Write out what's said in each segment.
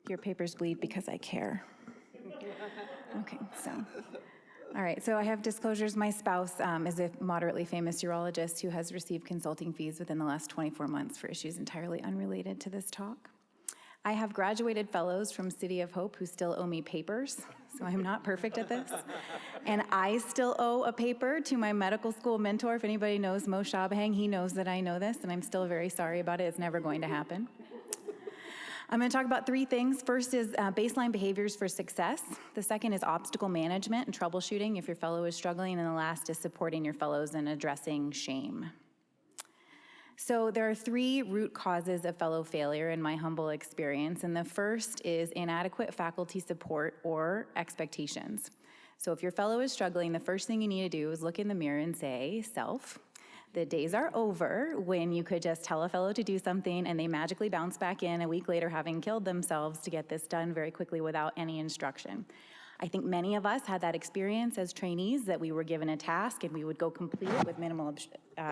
Your papers bleed because I care. Okay, so, all right, so I have disclosures. My spouse is a moderately famous urologist who has received consulting fees within the last 24 months for issues entirely unrelated to this talk. I have graduated fellows from City of Hope who still owe me papers, so I'm not perfect at this. And I still owe a paper to my medical school mentor. If anybody knows Mo Shabahang, he knows that I know this, and I'm still very sorry about it. It's never going to happen. I'm going to talk about three things. First is baseline behaviors for success. The second is obstacle management and troubleshooting if your fellow is struggling. And the last is supporting your fellows and addressing shame. So there are three root causes of fellow failure in my humble experience. And the first is inadequate faculty support or expectations. So if your fellow is struggling, the first thing you need to do is look in the mirror and say, self, the days are over when you could just tell a fellow to do something and they magically bounce back in a week later having killed themselves to get this done very quickly without any instruction. I think many of us had that experience as trainees, that we were given a task and we would go complete it with minimal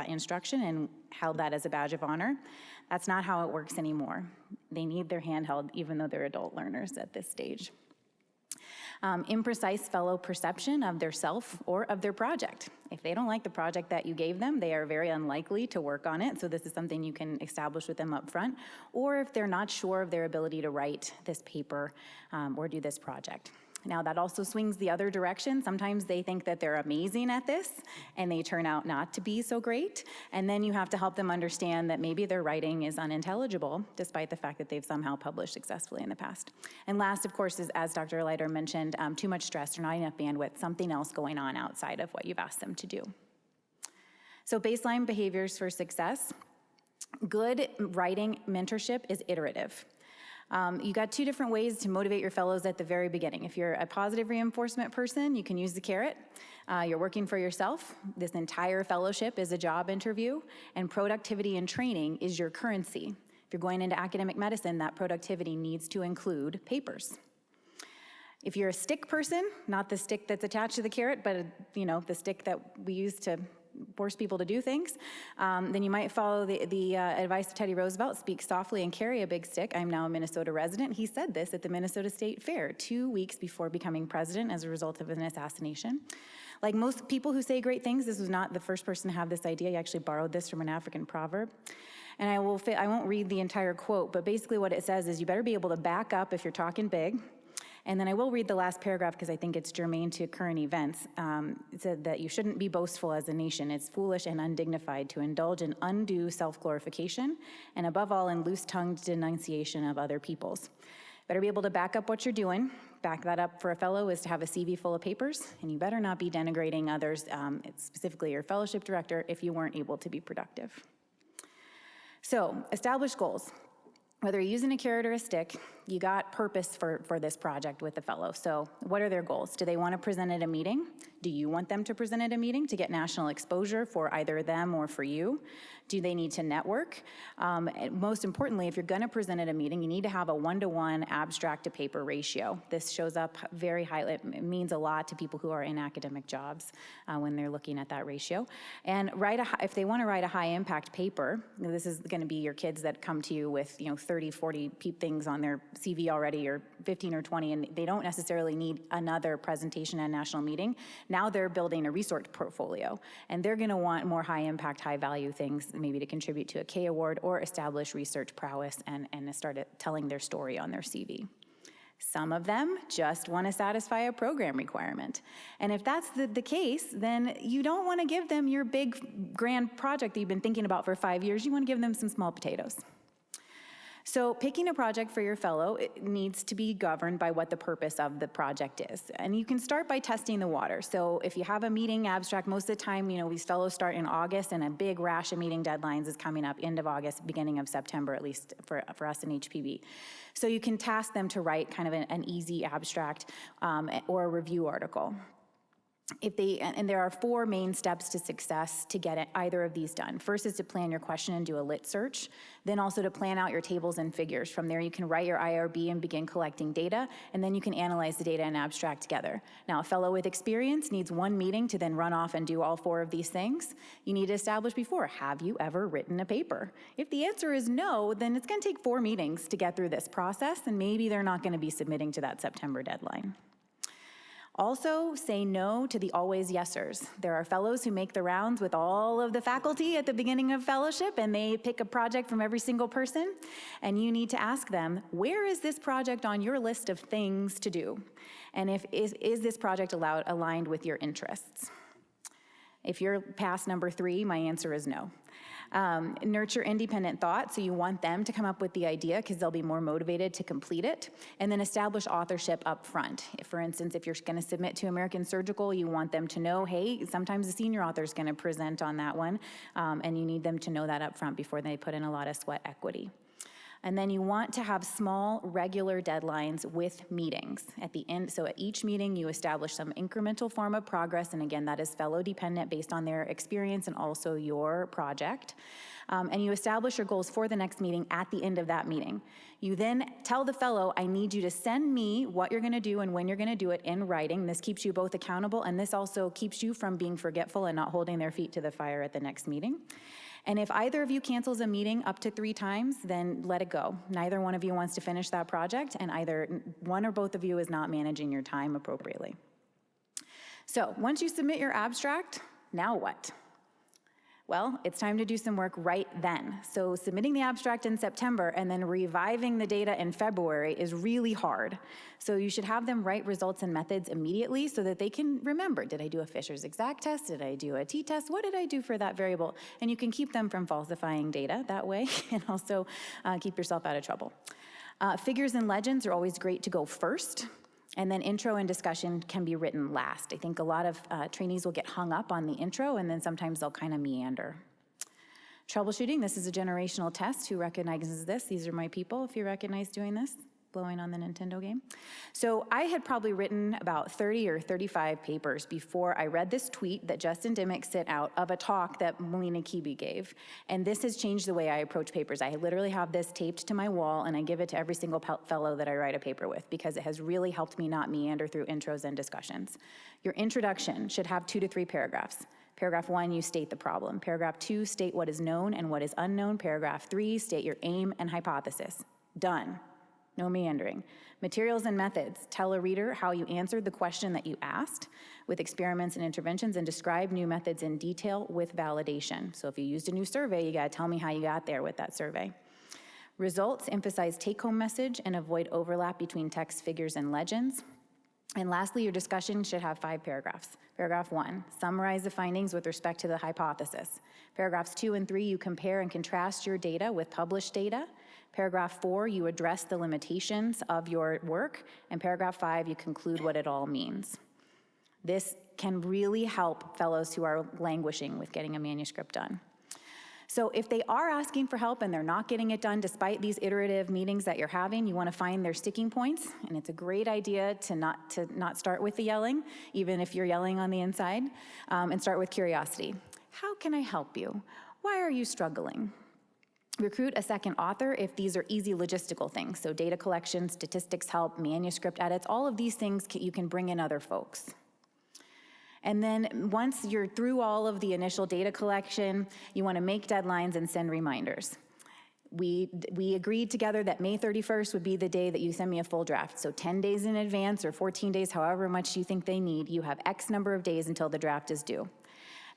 instruction and held that as a badge of honor. That's not how it works anymore. They need their hand held even though they're adult learners at this stage. Imprecise fellow perception of their self or of their project. If they don't like the project that you gave them, they are very unlikely to work on it, so this is something you can establish with them up front, or if they're not sure of their ability to write this paper or do this project. Now that also swings the other direction. Sometimes they think that they're amazing at this and they turn out not to be so great. And then you have to help them understand that maybe their writing is unintelligible despite the fact that they've somehow published successfully in the past. And last, of course, is, as Dr. Leiter mentioned, too much stress or not enough bandwidth, something else going on outside of what you've asked them to do. So baseline behaviors for success. Good writing mentorship is iterative. You got two different ways to motivate your fellows at the very beginning. If you're a positive reinforcement person, you can use the carrot. You're working for yourself. This entire fellowship is a job interview, and productivity and training is your currency. If you're going into academic medicine, that productivity needs to include papers. If you're a stick person, not the stick that's attached to the carrot, but the stick that we use to force people to do things, then you might follow the advice of Teddy Roosevelt, speak softly and carry a big stick. I'm now a Minnesota resident. He said this at the Minnesota State Fair 2 weeks before becoming president as a result of an assassination. Like most people who say great things, this was not the first person to have this idea. He actually borrowed this from an African proverb. And I won't read the entire quote, but basically what it says is you better be able to back up if you're talking big. And then I will read the last paragraph because I think it's germane to current events. It said that you shouldn't be boastful as a nation. It's foolish and undignified to indulge in undue self-glorification and above all in loose-tongued denunciation of other people's. Better be able to back up what you're doing. Back that up for a fellow is to have a CV full of papers, and you better not be denigrating others, specifically your fellowship director, if you weren't able to be productive. So, establish goals. Whether you're using a carrot or a stick, you got purpose for this project with the fellow. So what are their goals? Do they want to present at a meeting? Do you want them to present at a meeting to get national exposure for either them or for you? Do they need to network? Most importantly, if you're going to present at a meeting, you need to have a 1-to-1 abstract to paper ratio. This shows up very highly. It means a lot to people who are in academic jobs when they're looking at that ratio. And if they want to write a high impact paper, this is going to be your kids that come to you with 30, 40 things on their CV already, or 15 or 20, and they don't necessarily need another presentation at a national meeting. Now they're building a research portfolio, and they're going to want more high impact, high value things, maybe to contribute to a K award or establish research prowess and start telling their story on their CV. Some of them just want to satisfy a program requirement. And if that's the case, then you don't want to give them your big grand project that you've been thinking about for 5 years. You want to give them some small potatoes. So picking a project for your fellow, it needs to be governed by what the purpose of the project is. And you can start by testing the water. So if you have a meeting abstract, most of the time, these fellows start in August, and a big rash of meeting deadlines is coming up end of August, beginning of September, at least for us in HPB. So you can task them to write kind of an easy abstract or a review article. And there are 4 main steps to success to get either of these done. First is to plan your question and do a lit search, then also to plan out your tables and figures. From there, you can write your IRB and begin collecting data, and then you can analyze the data and abstract together. Now, a fellow with experience needs 1 meeting to then run off and do all 4 of these things. You need to establish before, have you ever written a paper? If the answer is no, then it's gonna take 4 meetings to get through this process, and maybe they're not gonna be submitting to that September deadline. Also, say no to the always yesers. There are fellows who make the rounds with all of the faculty at the beginning of fellowship, and they pick a project from every single person, and you need to ask them, where is this project on your list of things to do? And is this project aligned with your interests? If you're past number 3, my answer is no. Nurture independent thought, so you want them to come up with the idea because they'll be more motivated to complete it, and then establish authorship up front. For instance, if you're going to submit to American Surgical, you want them to know, hey, sometimes the senior author is going to present on that one, and you need them to know that up front before they put in a lot of sweat equity. And then you want to have small, regular deadlines with meetings at the end. So at each meeting, you establish some incremental form of progress. And again, that is fellow dependent based on their experience and also your project. And you establish your goals for the next meeting at the end of that meeting. You then tell the fellow, I need you to send me what you're gonna do and when you're gonna do it in writing. This keeps you both accountable, and this also keeps you from being forgetful and not holding their feet to the fire at the next meeting. And if either of you cancels a meeting up to 3 times, then let it go. Neither one of you wants to finish that project, and either one or both of you is not managing your time appropriately. So once you submit your abstract, now what? Well, it's time to do some work right then. So submitting the abstract in September and then reviving the data in February is really hard. So you should have them write results and methods immediately so that they can remember, did I do a Fisher's exact test? Did I do a t-test? What did I do for that variable? And you can keep them from falsifying data that way and also keep yourself out of trouble. Figures and legends are always great to go first. And then intro and discussion can be written last. I think a lot of trainees will get hung up on the intro, and then sometimes they'll kind of meander. Troubleshooting, this is a generational test. Who recognizes this? These are my people, if you recognize doing this, blowing on the Nintendo game. So I had probably written about 30 or 35 papers before I read this tweet that Justin Dimmick sent out of a talk that Melina Kiebe gave. And this has changed the way I approach papers. I literally have this taped to my wall, and I give it to every single fellow that I write a paper with because it has really helped me not meander through intros and discussions. Your introduction should have 2 to 3 paragraphs. Paragraph 1, you state the problem. Paragraph 2, state what is known and what is unknown. Paragraph 3, state your aim and hypothesis. Done. No meandering. Materials and methods. Tell a reader how you answered the question that you asked with experiments and interventions, and describe new methods in detail with validation. So if you used a new survey, you gotta tell me how you got there with that survey. Results, emphasize take-home message and avoid overlap between text, figures, and legends. And lastly, your discussion should have 5 paragraphs. Paragraph 1, summarize the findings with respect to the hypothesis. Paragraphs 2 and 3, you compare and contrast your data with published data. Paragraph 4, you address the limitations of your work. And paragraph 5, you conclude what it all means. This can really help fellows who are languishing with getting a manuscript done. So if they are asking for help and they're not getting it done despite these iterative meetings that you're having, you want to find their sticking points. And it's a great idea to not start with the yelling, even if you're yelling on the inside, and start with curiosity. How can I help you? Why are you struggling? Recruit a second author if these are easy logistical things. So data collection, statistics help, manuscript edits, all of these things you can bring in other folks. And then once you're through all of the initial data collection, you want to make deadlines and send reminders. We agreed together that May 31st would be the day that you send me a full draft. So 10 days in advance or 14 days, however much you think they need, you have X number of days until the draft is due.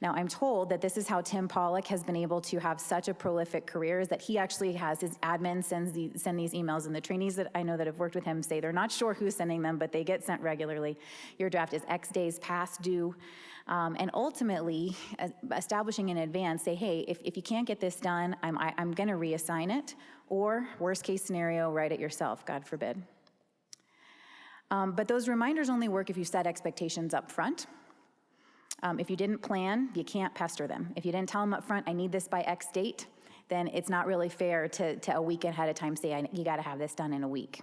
Now, I'm told that this is how Tim Pollack has been able to have such a prolific career, is that he actually has his admin send these emails, and the trainees that I know that have worked with him say they're not sure who's sending them, but they get sent regularly. Your draft is X days past due. And ultimately, establishing in advance, say, hey, if you can't get this done, I'm gonna reassign it, or worst case scenario, write it yourself, God forbid. But those reminders only work if you set expectations up front. If you didn't plan, you can't pester them. If you didn't tell them up front, I need this by X date, then it's not really fair to a week ahead of time say, you gotta have this done in a week.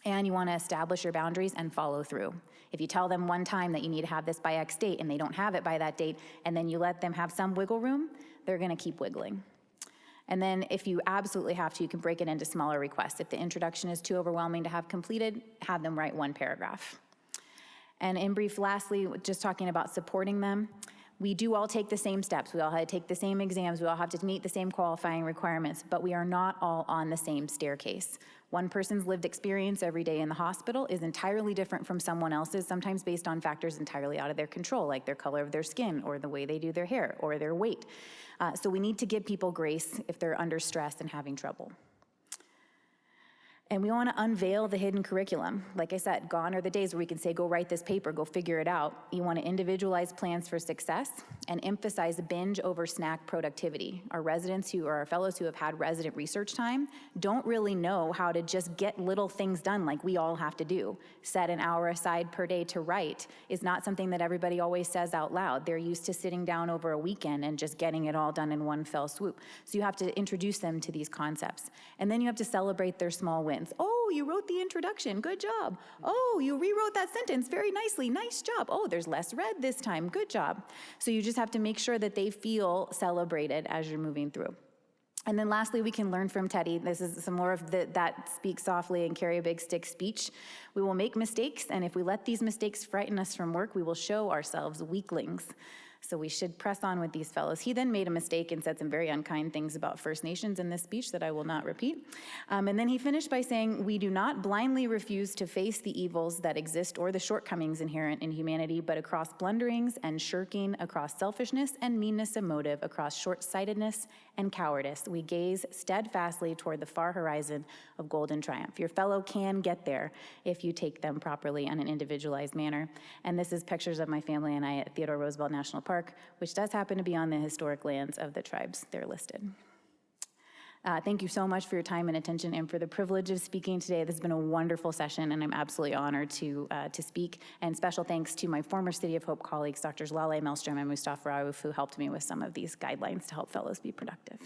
And you want to establish your boundaries and follow through. If you tell them one time that you need to have this by X date and they don't have it by that date, and then you let them have some wiggle room, they're going to keep wiggling. And then if you absolutely have to, you can break it into smaller requests. If the introduction is too overwhelming to have completed, have them write one paragraph. And in brief, lastly, just talking about supporting them, we do all take the same steps. We all have to take the same exams. We all have to meet the same qualifying requirements, but we are not all on the same staircase. One person's lived experience every day in the hospital is entirely different from someone else's, sometimes based on factors entirely out of their control, like their color of their skin, or the way they do their hair, or their weight. So we need to give people grace if they're under stress and having trouble. And we want to unveil the hidden curriculum. Like I said, gone are the days where we can say, go write this paper, go figure it out. You want to individualize plans for success and emphasize binge over snack productivity. Our residents or our fellows who have had resident research time don't really know how to just get little things done like we all have to do. Set an hour aside per day to write is not something that everybody always says out loud. They're used to sitting down over a weekend and just getting it all done in one fell swoop. So you have to introduce them to these concepts. And then you have to celebrate their small wins. Oh, you wrote the introduction, good job. Oh, you rewrote that sentence very nicely, nice job. Oh, there's less red this time, good job. So you just have to make sure that they feel celebrated as you're moving through. And then lastly, we can learn from Teddy. This is some more of that speak softly and carry a big stick speech. We will make mistakes, and if we let these mistakes frighten us from work, we will show ourselves weaklings. So we should press on with these fellows. He then made a mistake and said some very unkind things about First Nations in this speech that I will not repeat. And then he finished by saying, we do not blindly refuse to face the evils that exist or the shortcomings inherent in humanity, but across blunderings and shirking, across selfishness and meanness of motive, across short-sightedness and cowardice, we gaze steadfastly toward the far horizon of golden triumph. Your fellow can get there if you take them properly in an individualized manner. And this is pictures of my family and I at Theodore Roosevelt National Park, which does happen to be on the historic lands of the tribes. They're listed. Thank you so much for your time and attention and for the privilege of speaking today. This has been a wonderful session, and I'm absolutely honored to speak. And special thanks to my former City of Hope colleagues, Drs. Lale Melstrom and Mustafa Raouf, who helped me with some of these guidelines to help fellows be productive.